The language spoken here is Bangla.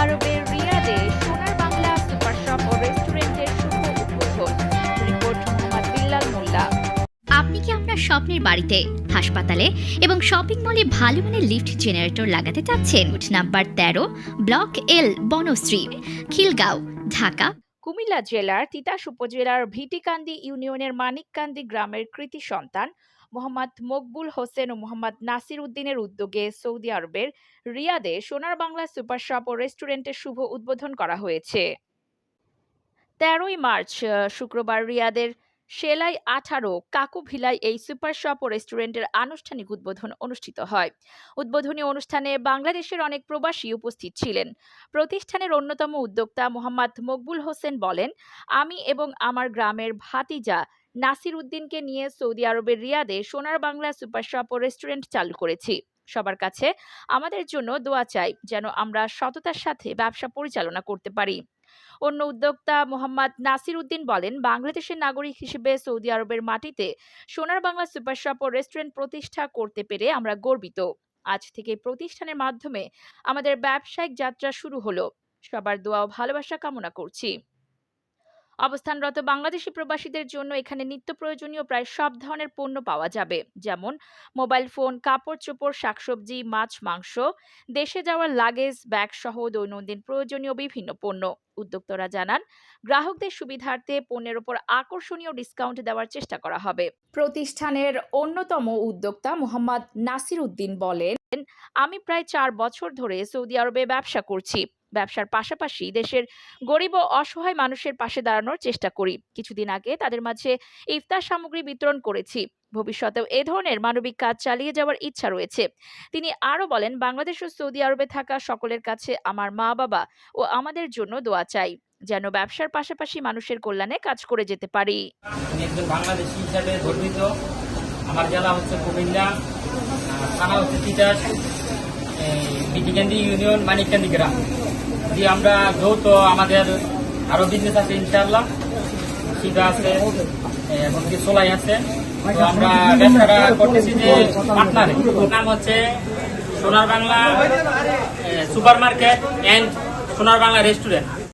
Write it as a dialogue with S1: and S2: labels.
S1: আরবের রিয়াদে সোনার বাংলা সুপার শপ ও রেস্টুরেন্টের শুভ উদ্বোধন। রিপোর্ট মোহাম্মদ বিল্লাল মোল্লা।
S2: আপনি কি আপনার স্বপ্নের বাড়িতে, হাসপাতালে এবং শপিং মলে ভালো মানের লিফট জেনারেটর লাগাতে চাচ্ছেন? Number 13, block L, Banasree, Khilgaon, Dhaka.
S1: Comilla জেলার তিতাস উপজেলার ভিটিকান্দি ইউনিয়নের মানিককান্দি গ্রামের কৃতি সন্তান মোহাম্মদ মকবুল হোসেন ও মোহাম্মদ নাসির উদ্দিনের উদ্যোগে সৌদি আরবের রিয়াদে সোনার বাংলা সুপার শপ ও রেস্টুরেন্টের শুভ উদ্বোধন করা হয়েছে। 13ই মার্চ শুক্রবার রিয়াদের সেলাই 18 কাকু ভিলায় এই সুপার শপ ও রেস্টুরেন্টের আনুষ্ঠানিক উদ্বোধন অনুষ্ঠিত হয়। উদ্বোধনী অনুষ্ঠানে বাংলাদেশের অনেক প্রবাসী উপস্থিত ছিলেন। প্রতিষ্ঠানের অন্যতম উদ্যোক্তা মোহাম্মদ মকবুল হোসেন বলেন, আমি এবং আমার গ্রামের ভাতিজা নাসির উদ্দিনকে নিয়ে সৌদি আরবের রিয়াদে সোনার বাংলা সুপার শপ ও রেস্টুরেন্ট চালু করেছি। সবার কাছে আমাদের জন্য দোয়া চাই যেন আমরা সততার সাথে ব্যবসা পরিচালনা করতে পারি। অন্য উদ্যোক্তা মোহাম্মদ নাসির উদ্দিন বলেন, বাংলাদেশের নাগরিক হিসেবে সৌদি আরবের মাটিতে সোনার বাংলা সুপার শপ ও রেস্টুরেন্ট প্রতিষ্ঠা করতে পেরে আমরা গর্বিত। আজ থেকে প্রতিষ্ঠানের মাধ্যমে আমাদের ব্যবসায়িক যাত্রা শুরু হলো। সবার দোয়া ও ভালোবাসা কামনা করছি। অবস্থানরত বাংলাদেশি প্রবাসীদের জন্য এখানে নিত্য প্রয়োজনীয় প্রায় সব ধরনের পণ্য পাওয়া যাবে, যেমন মোবাইল ফোন, কাপড় চোপড়, শাকসবজি, মাছ, মাংস, দেশে যাওয়ার লাগেজ, ব্যাগ সহ দৈনন্দিন প্রয়োজনীয় বিভিন্ন পণ্য। উদ্যোক্তারা জানান, গ্রাহকদের সুবিধার্থে পণ্যের উপর আকর্ষণীয় ডিসকাউন্ট দেওয়ার চেষ্টা করা হবে। প্রতিষ্ঠানের অন্যতম উদ্যোক্তা মোহাম্মদ নাসির উদ্দিন বলেন, আমি প্রায় 4 বছর ধরে সৌদি আরবে ব্যবসা করছি। ব্যবসার পাশাপাশি দেশের গরিব ও অসহায় মানুষের পাশে দাঁড়ানোর চেষ্টা করি। কিছুদিন আগে তাদের মাঝে ইফতার সামগ্রী বিতরণ করেছি। ভবিষ্যতেও এ ধরনের মানবিক কাজ চালিয়ে যাওয়ার ইচ্ছা রয়েছে। তিনি আরও বলেন, বাংলাদেশ ও সৌদি আরবে থাকা সকলের কাছে আমার মা বাবা ও আমাদের জন্য দোয়া চাই, যেন ব্যবসার পাশাপাশি মানুষের কল্যাণে কাজ করে যেতে পারি।
S3: আমি একজন বাংলাদেশি হিসাবে গর্বিত। আমার জেলা হচ্ছে কুমিল্লা, থানা হচ্ছে তিতাস, ভিটিকান্দি ইউনিয়ন, মানিককান্দি গ্রাম। যদি আমরা যৌথ, আমাদের আরো বিজনেস আছে ইনশাআল্লাহ, সিধা আছে এবং কি সোলাই আছে। তো আমরা ব্যবসাটা করতেছি যে পার্টনারে, নাম হচ্ছে সোনার বাংলা সুপার মার্কেট এন্ড সোনার বাংলা রেস্টুরেন্ট।